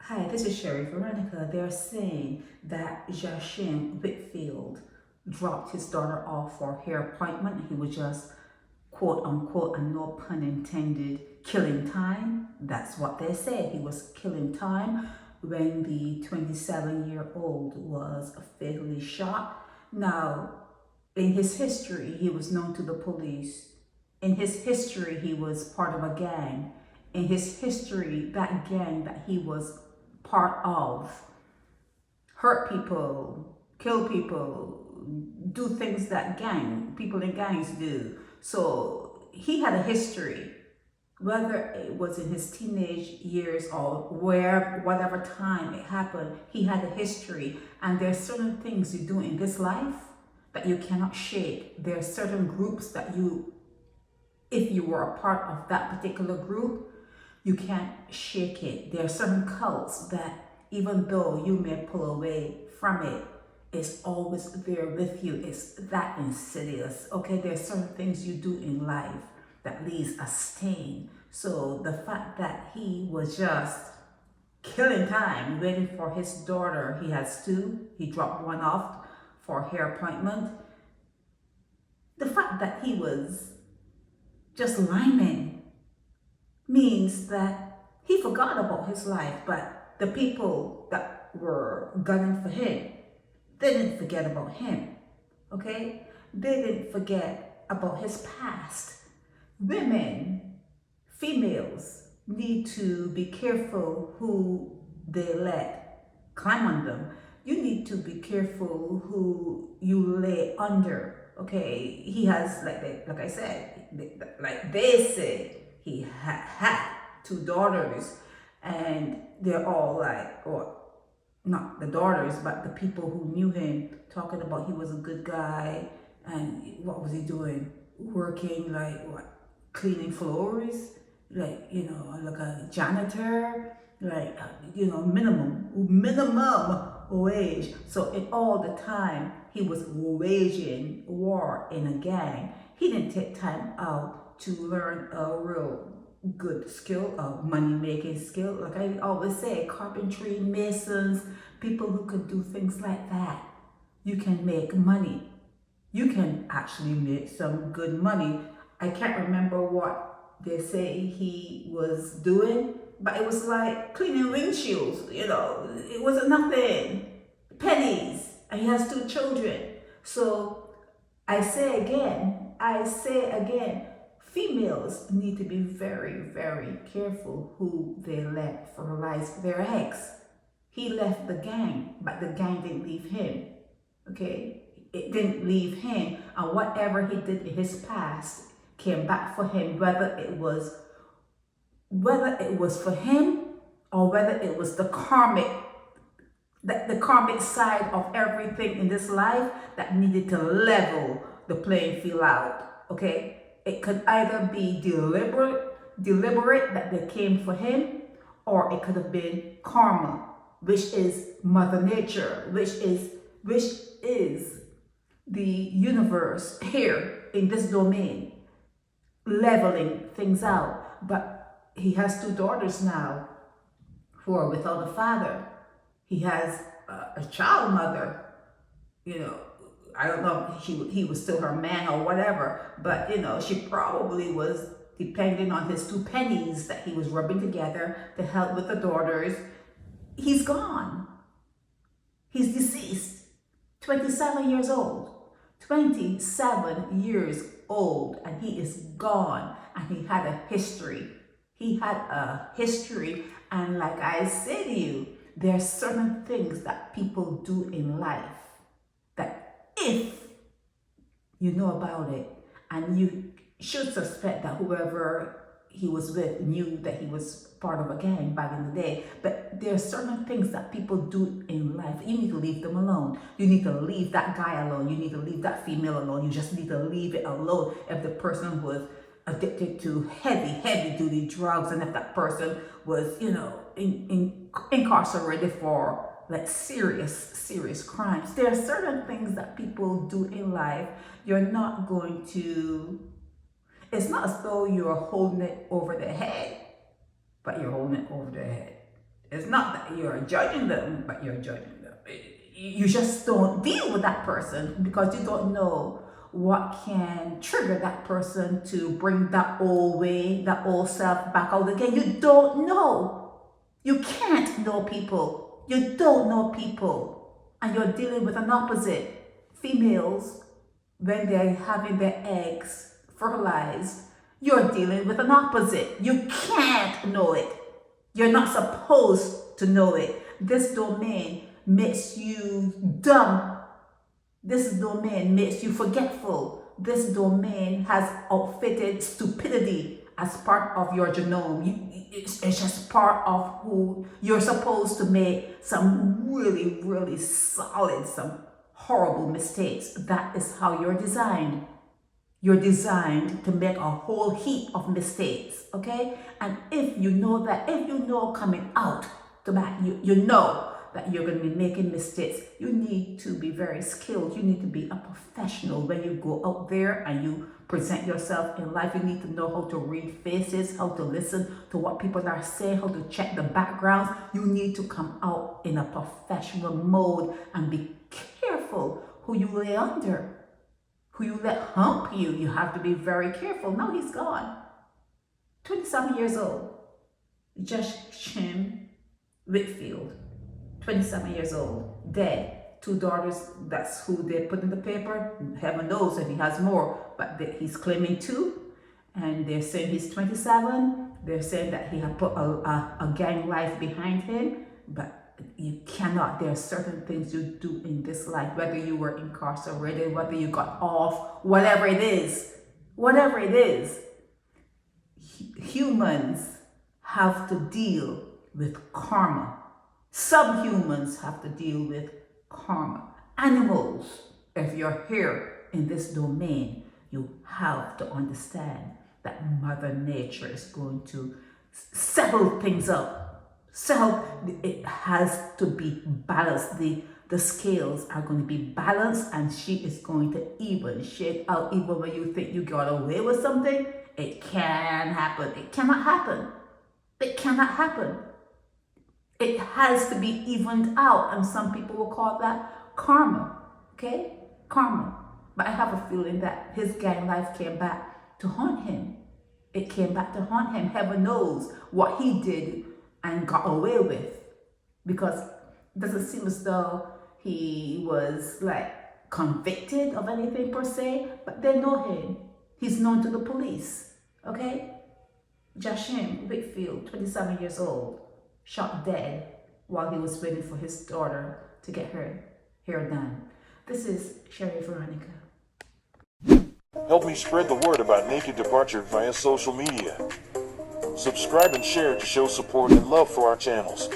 Hi, this is Sherry Veronica. They're saying that Jahshyim Whitfield dropped his daughter off for her appointment. He was just, quote unquote, and no pun intended, killing time. That's what they say. He was killing time when the 27-year-old was fatally shot. Now, in his history, he was known to the police. In his history, he was part of a gang. In his history, that gang that he was part of hurt people, kill people, do things that people in gangs do. So he had a history, whether it was in his teenage years or whatever time it happened, he had a history. And there's certain things you do in this life that you cannot shake. There are certain groups that if you were a part of that particular group, you can't shake it. There are certain cults that even though you may pull away from it, it's always there with you. It's that insidious. Okay, there are certain things you do in life that leaves a stain. So the fact that he was just killing time, waiting for his daughter, he has two, he dropped one off for her appointment. The fact that he was just liming means that he forgot about his life, but the people that were gunning for him, they didn't forget about him, okay? They didn't forget about his past. Women, females, need to be careful who they let climb on them. You need to be careful who you lay under, okay? He has, like I said, like they say, he had two daughters, and they're all like, or not the daughters, but the people who knew him, talking about he was a good guy. And what was he doing? Working, like what? Cleaning floors, like, like a janitor, like, minimum wage. So in all the time he was waging war in a gang, he didn't take time out to learn a real good skill, a money-making skill. Like I always say, carpentry, masons, people who could do things like that. You can make money. You can actually make some good money. I can't remember what they say he was doing, but it was like cleaning windshields, it wasn't nothing. Pennies. And he has two children. So I say again, females need to be very, very careful who they let fertilize their eggs. He left the gang, but the gang didn't leave him, okay? It didn't leave him, and whatever he did in his past came back for him, whether it was for him or whether it was the karmic side of everything in this life that needed to level the playing field out, okay? It could either be deliberate that they came for him, or it could have been karma, which is Mother Nature, which is the universe here in this domain, leveling things out. But he has two daughters now who are without a father. He has a child mother, I don't know if he was still her man or whatever, but she probably was depending on his two pennies that he was rubbing together to help with the daughters. He's gone. He's deceased. 27 years old. 27 years old, and he is gone. And he had a history. And like I say to you, there are certain things that people do in life that if you know about it, and you should suspect that whoever he was with knew that he was part of a gang back in the day. But there are certain things that people do in life. You need to leave them alone. You need to leave that guy alone. You need to leave that female alone. You just need to leave it alone. If the person was addicted to heavy duty drugs, and if that person was, incarcerated for like serious crimes, there are certain things that people do in life. You're not going to, it's not as though you're holding it over their head, but you're holding it over their head. It's not that you're judging them, but you're judging them. You just don't deal with that person because you don't know what can trigger that person to bring that old way, that old self back out again. You don't know. You can't know people. You don't know people. And you're dealing with an opposite. Females, when they're having their eggs fertilized, you're dealing with an opposite. You can't know it. You're not supposed to know it. This domain makes you dumb. This domain makes you forgetful. This domain has outfitted stupidity as part of your genome. It's just part of who you're supposed to make some really, really solid, some horrible mistakes. That is how you're designed. You're designed to make a whole heap of mistakes, okay? And if you know that, if you know coming out to that, you know that you're going to be making mistakes, you need to be very skilled. You need to be a professional when you go out there and you present yourself in life. You need to know how to read faces, how to listen to what people are saying, how to check the backgrounds. You need to come out in a professional mode and be careful who you lay under. Who you let hump you. You have to be very careful. Now he's gone. 27 years old. Jahshyim Whitfield. 27 years old. Dead. 2 daughters. That's who they put in the paper. Heaven knows if he has more. But he's claiming 2. And they're saying he's 27. They're saying that he had put a gang life behind him. But you cannot. There are certain things you do in this life, whether you were incarcerated, whether you got off, whatever it is, humans have to deal with karma. Subhumans have to deal with karma. Animals, if you're here in this domain, you have to understand that Mother Nature is going to settle things up. So it has to be balanced. The scales are going to be balanced, and she is going to even shake out. Even when you think you got away with something, it can happen. It cannot happen. It cannot happen. It has to be evened out, and some people will call that karma. Okay? Karma. But I have a feeling that his gang life came back to haunt him. It came back to haunt him. Heaven knows what he did and got away with, because it doesn't seem as though he was like convicted of anything per se, but they know him. He's known to the police, okay? Jahshyim Whitfield, 27 years old, shot dead while he was waiting for his daughter to get her hair done. This is Sherry Veronica. Help me spread the word about Naked Departure via social media. Subscribe and share to show support and love for our channels.